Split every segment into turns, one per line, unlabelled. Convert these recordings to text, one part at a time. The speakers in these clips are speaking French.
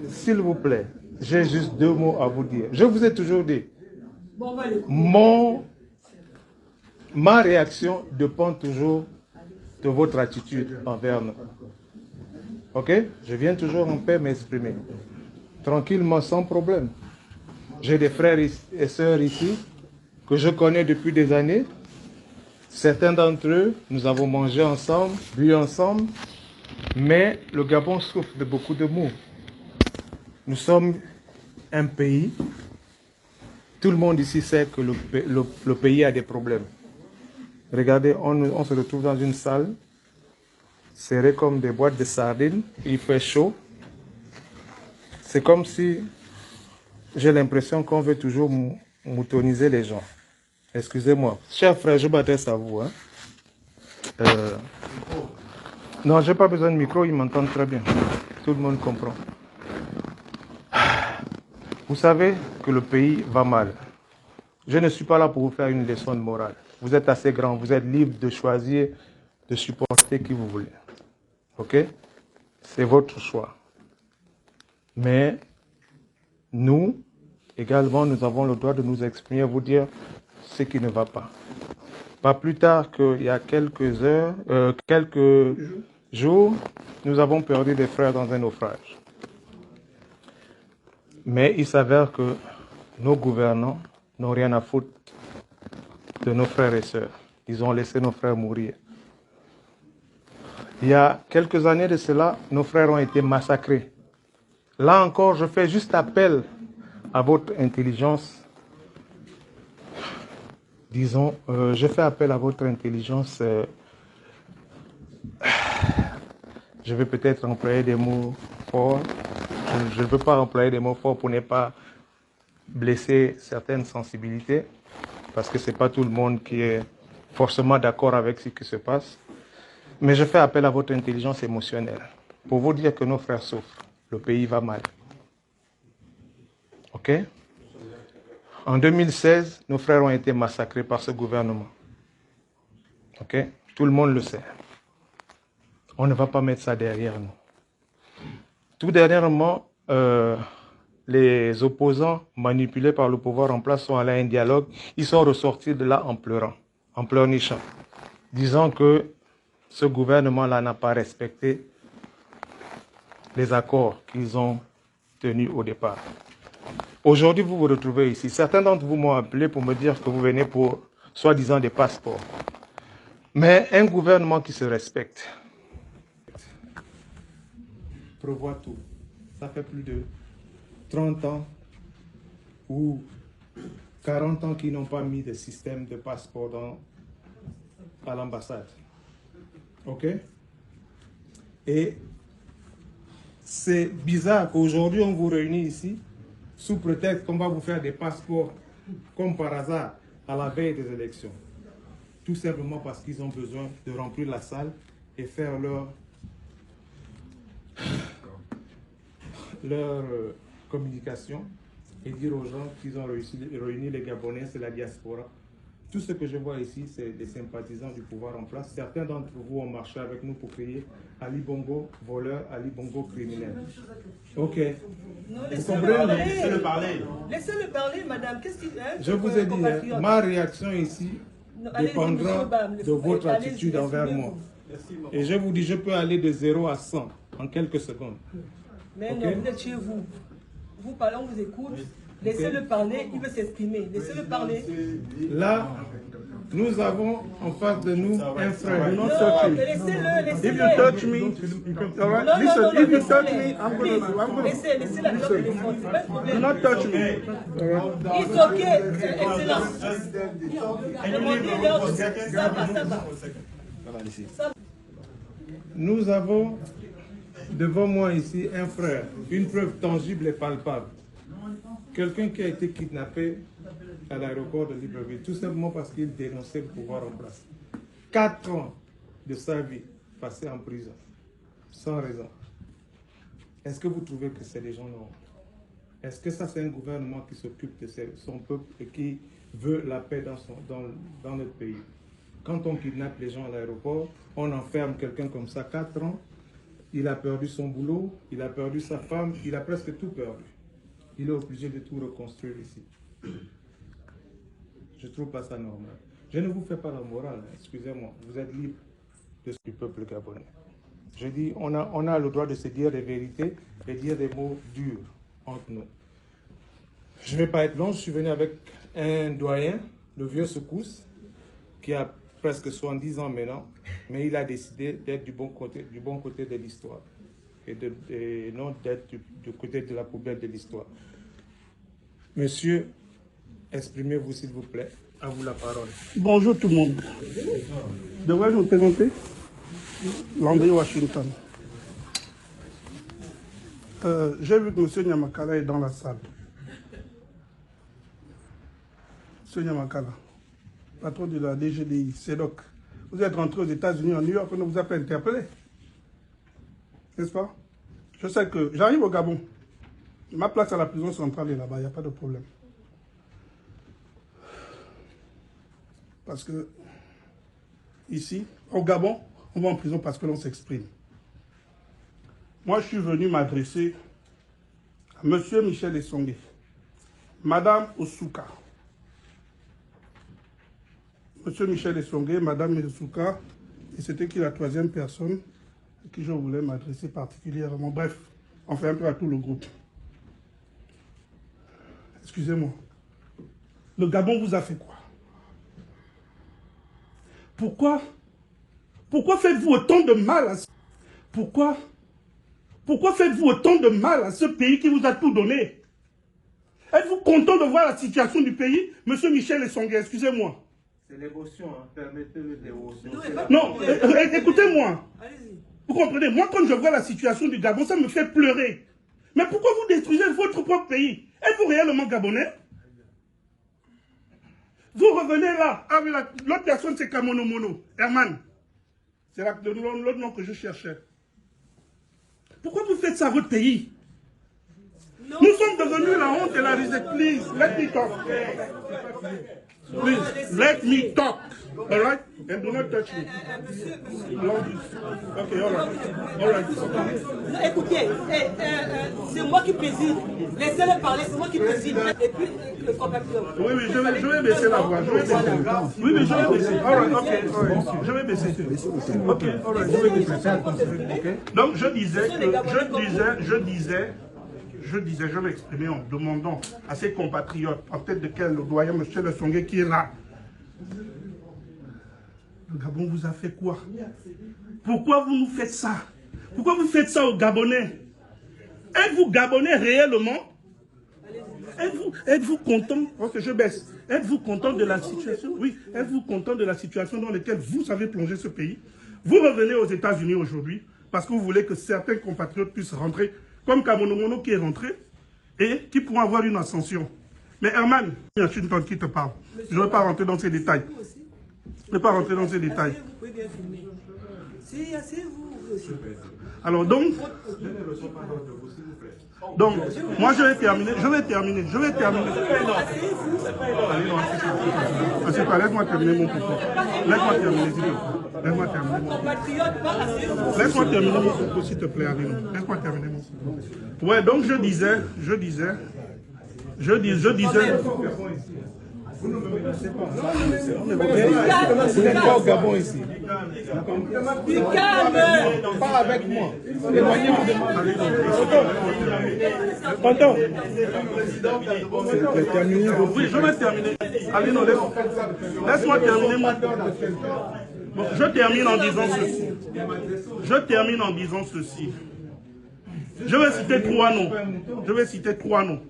S'il vous plaît, j'ai juste deux mots à vous dire. Je vous ai toujours dit, ma réaction dépend toujours de votre attitude envers nous. Ok? Je viens toujours en paix m'exprimer. Tranquillement, sans problème. J'ai des frères et sœurs ici que je connais depuis des années. Certains d'entre eux, nous avons mangé ensemble, bu ensemble, mais le Gabon souffre de beaucoup de maux. Nous sommes un pays, tout le monde ici sait que le pays a des problèmes. Regardez, on se retrouve dans une salle, serré comme des boîtes de sardines, il fait chaud. C'est comme si j'ai l'impression qu'on veut toujours moutoniser les gens. Excusez-moi. Chers frères, je m'adresse à vous. Hein. Non, je n'ai pas besoin de micro, ils m'entendent très bien. Tout le monde comprend. Vous savez que le pays va mal. Je ne suis pas là pour vous faire une leçon de morale. Vous êtes assez grand, vous êtes libre de choisir, de supporter qui vous voulez. Ok? C'est votre choix. Mais nous, également, nous avons le droit de nous exprimer, vous dire ce qui ne va pas. Pas plus tard qu'il y a quelques heures, quelques jours, nous avons perdu des frères dans un naufrage. Mais il s'avère que nos gouvernants n'ont rien à foutre de nos frères et sœurs. Ils ont laissé nos frères mourir. Il y a quelques années de cela, nos frères ont été massacrés. Là encore, je fais juste appel à votre intelligence. Disons, je fais appel à votre intelligence. Je vais peut-être employer des mots forts. Je ne veux pas employer des mots forts pour ne pas blesser certaines sensibilités, parce que ce n'est pas tout le monde qui est forcément d'accord avec ce qui se passe. Mais je fais appel à votre intelligence émotionnelle pour vous dire que nos frères souffrent. Le pays va mal. Ok? En 2016, nos frères ont été massacrés par ce gouvernement. Ok? Tout le monde le sait. On ne va pas mettre ça derrière nous. Tout dernièrement, les opposants manipulés par le pouvoir en place sont allés à un dialogue. Ils sont ressortis de là en pleurant, en pleurnichant, disant que ce gouvernement-là n'a pas respecté les accords qu'ils ont tenus au départ. Aujourd'hui, vous vous retrouvez ici. Certains d'entre vous m'ont appelé pour me dire que vous venez pour, soi-disant, des passeports. Mais un gouvernement qui se respecte prévoit tout. Ça fait plus de 30 ans ou 40 ans qu'ils n'ont pas mis de système de passeport à l'ambassade. OK? Et c'est bizarre qu'aujourd'hui, on vous réunit ici sous prétexte qu'on va vous faire des passeports, comme par hasard, à la veille des élections. Tout simplement parce qu'ils ont besoin de remplir la salle et faire leur communication et dire aux gens qu'ils ont réuni les Gabonais, c'est la diaspora. Tout ce que je vois ici, c'est des sympathisants du pouvoir en place. Certains d'entre vous ont marché avec nous pour crier Ali Bongo voleur, Ali Bongo criminel. Ok.
Laissez-le parler.
Laissez-le parler, madame. Qu'est-ce qu'il fait?
Je vous ai dit, hein, ma réaction ici dépendra de votre attitude envers moi. Et je vous dis, je peux aller de 0 à 100 en quelques secondes.
Mais non, vous êtes chez vous. Vous parlez, on vous écoute. Laissez-le parler, il veut s'exprimer. Laissez-le parler.
Là, nous avons en face de nous un frère.
Non, laissez-le, laissez-le.
If you touch me, all right? Listen, if you touch me, I'm gonna.
Laissez la téléphone, c'est pas de
Do
problème.
not touch me.
It's okay, excellence. Demandez-leur, ça va, ça va.
Nous avons devant moi ici un frère, une preuve tangible et palpable. Quelqu'un qui a été kidnappé à l'aéroport de Libreville, tout simplement parce qu'il dénonçait le pouvoir en place. 4 ans de sa vie passés en prison, sans raison. Est-ce que vous trouvez que c'est des gens normaux? Est-ce que ça c'est un gouvernement qui s'occupe de son peuple et qui veut la paix dans notre pays? Quand on kidnappe les gens à l'aéroport, on enferme quelqu'un comme ça 4 ans. Il a perdu son boulot, il a perdu sa femme, il a presque tout perdu. Il est obligé de tout reconstruire ici. Je ne trouve pas ça normal. Je ne vous fais pas la morale, excusez-moi. Vous êtes libre du peuple gabonais. Je dis, on a le droit de se dire des vérités et dire des mots durs entre nous. Je ne vais pas être long, je suis venu avec un doyen, le vieux Secousse, qui a presque 70 ans maintenant, mais il a décidé d'être du bon côté de l'histoire et non d'être du côté de la poubelle de l'histoire. Monsieur, exprimez-vous s'il vous plaît. À vous la parole.
Bonjour tout le monde. Devrais-je vous présenter? Landry Washington. J'ai vu que M. Nyamakala est dans la salle. M. Nyamakala, patron de la DGDI, CEDOC. Vous êtes rentré aux États-Unis, en New York, on ne vous a pas interpellé. N'est-ce pas? Je sais que j'arrive au Gabon. Ma place à la prison centrale est là-bas, il n'y a pas de problème. Parce que ici, au Gabon, on va en prison parce que l'on s'exprime. Moi, je suis venu m'adresser à M. Michel Essongé, Madame Osuka. M. Michel Essongé, Madame Osuka, et c'était qui la troisième personne à qui je voulais m'adresser particulièrement. Bref, on fait un peu à tout le groupe. Excusez-moi. Le Gabon vous a fait quoi? Pourquoi faites-vous autant de mal à ce... Pourquoi faites-vous autant de mal à ce pays qui vous a tout donné? Êtes-vous content de voir la situation du pays? Monsieur Michel Essongé, excusez-moi.
C'est l'émotion, hein. Permettez-le d'émotion.
Non, écoutez-moi. Vous comprenez? Moi, quand je vois la situation du Gabon, ça me fait pleurer. Mais pourquoi vous détruisez votre propre pays? Êtes-vous réellement gabonais? Vous revenez là. Ah oui, l'autre personne, c'est Kamono Mono. Herman. C'est l'autre nom que je cherchais. Pourquoi vous faites ça à votre pays? Non. Nous sommes devenus la honte et la risée. Please, let me talk. Please, let me talk. All right? And do not touch me. Okay, all right. All right.
Non, écoutez, c'est moi qui préside. Laissez-le parler, c'est moi qui préside. Et puis, le compatriote.
Oui, je vais baisser la voix. Je vais baisser. Oui, mais je vais baisser. All right, ok. Je vais baisser. Ok, all right. Je vais baisser. Donc, je vais exprimer en demandant à ses compatriotes, en tête de quel le doyen, M. Essongé, qui est là. Le Gabon vous a fait quoi? Pourquoi vous nous faites ça? Pourquoi vous faites ça aux Gabonais? Êtes-vous Gabonais réellement? Êtes-vous content? Ok, je baisse. Êtes-vous content de la situation? Oui. Êtes-vous content de la situation dans laquelle vous avez plongé ce pays? Vous revenez aux États-Unis aujourd'hui parce que vous voulez que certains compatriotes puissent rentrer, comme Kamono Mono qui est rentré, et qui pourront avoir une ascension. Mais Herman, il y a Washington qui te parle. Je ne vais pas rentrer dans ces détails. Je ne vais pas rentrer dans ces détails. Alors donc, moi je vais terminer. Laisse-moi terminer mon propos. Laisse-moi terminer mon propos, s'il te plaît, Alino. Laisse-moi terminer mon propos. Ouais, donc je disais.
Vous n'êtes pas au Gabon ici. Pas avec moi. Éloignez-vous de moi. Tonton.
Oui, je vais terminer. Alino, laisse-moi terminer mon propos. Bon, je termine en disant ceci. Je vais citer trois noms.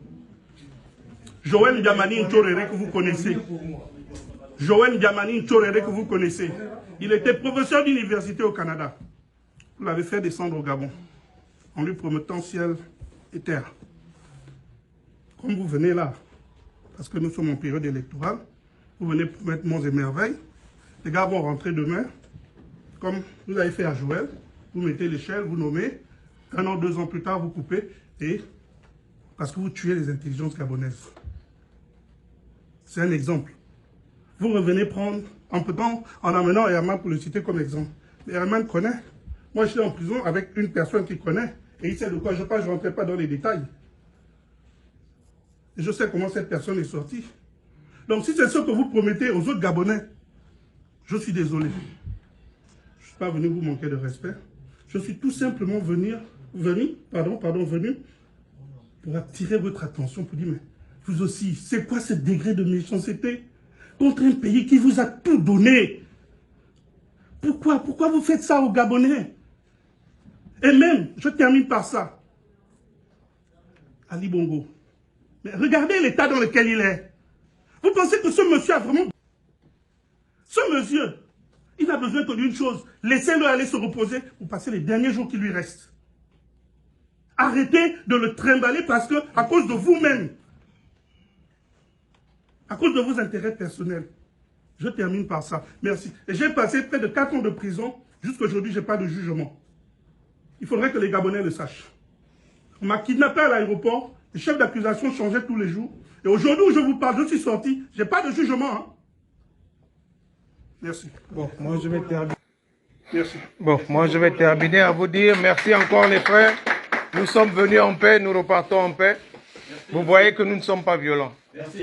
Joël Ndiamani Nchorere que vous connaissez. Il était professeur d'université au Canada. Vous l'avez fait descendre au Gabon en lui promettant ciel et terre. Comme vous venez là, parce que nous sommes en période électorale, vous venez promettre monts et merveilles. Les gars vont rentrer demain, comme vous avez fait à Joël. Vous mettez l'échelle, vous nommez. 1 an, 2 ans plus tard, vous coupez. Et parce que vous tuez les intelligences gabonaises. C'est un exemple. Vous revenez prendre, en amenant Herman pour le citer comme exemple. Mais Herman connaît Moi, j'étais en prison avec une personne qui connaît, et il sait de quoi je parle, je ne rentrerai pas dans les détails. Et je sais comment cette personne est sortie. Donc, si c'est ce que vous promettez aux autres Gabonais, je suis désolé. Je ne suis pas venu vous manquer de respect. Je suis tout simplement venu pour attirer votre attention, pour dire, mais vous aussi, c'est quoi ce degré de méchanceté contre un pays qui vous a tout donné? Pourquoi vous faites ça aux Gabonais? Et même, je termine par ça. Ali Bongo, mais regardez l'état dans lequel il est. Vous pensez que ce monsieur a vraiment... Ce monsieur, il a besoin que d'une chose, laissez-le aller se reposer pour passer les derniers jours qui lui restent. Arrêtez de le trimballer parce que, à cause de vous-même, à cause de vos intérêts personnels, je termine par ça. Merci. Et j'ai passé près de 4 ans de prison. Jusqu'à aujourd'hui, je n'ai pas de jugement. Il faudrait que les Gabonais le sachent. On m'a kidnappé à l'aéroport. Les chefs d'accusation changeaient tous les jours. Et aujourd'hui où je vous parle, je suis sorti. Je n'ai pas de jugement. Hein. Merci.
Bon, moi je vais terminer.
Merci.
Bon, moi je vais terminer à vous dire merci encore les frères. Nous sommes venus en paix, nous repartons en paix. Vous voyez que nous ne sommes pas violents.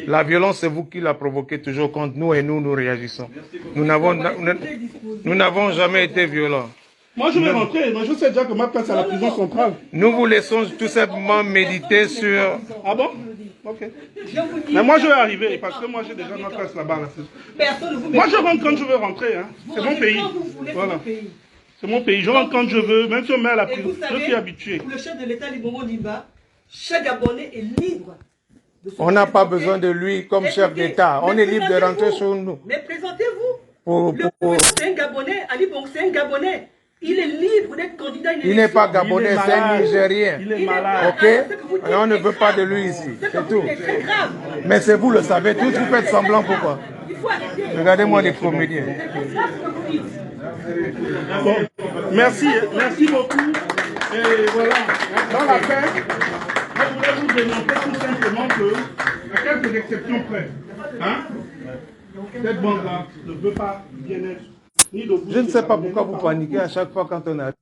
La violence, c'est vous qui la provoquez toujours contre nous et nous réagissons. Nous n'avons jamais été violents.
Moi, je vais rentrer. Moi, je sais déjà que ma place à la prison centrale.
Nous vous laissons tout simplement méditer sur...
Ah bon? Ok. Mais moi, je vais arriver parce que moi, j'ai déjà ma place là-bas à la prison. Moi, je rentre quand je veux rentrer. Hein. C'est mon pays. Voilà. C'est mon pays. Je rentre quand je veux, même si on met à la prison. Je suis habitué.
Pour le chef de l'État, Libongo Dimba, chaque Gabonais est libre.
On n'a pas besoin de lui comme chef d'État. On est libre de rentrer sur nous.
Mais présentez-vous. Le président, c'est un Gabonais. Ali Bongo, c'est un Gabonais. Il est libre d'être candidat à une élection.
Il n'est pas Gabonais, c'est un Nigérien.
Il est malade.
Ok? Et on ne veut pas de lui ici. C'est tout.
C'est grave.
Mais c'est vous le savez tous. Vous faites semblant pourquoi?
Il faut arrêter.
Regardez-moi les comédiens.
Bon, merci beaucoup. Et voilà, dans la paix, je voulais vous démontrer tout simplement que, à quelques exceptions près, hein, cette bande-là ne veut pas bien être ni de vous.
Je ne sais pas pourquoi vous paniquez à chaque fois quand on arrive.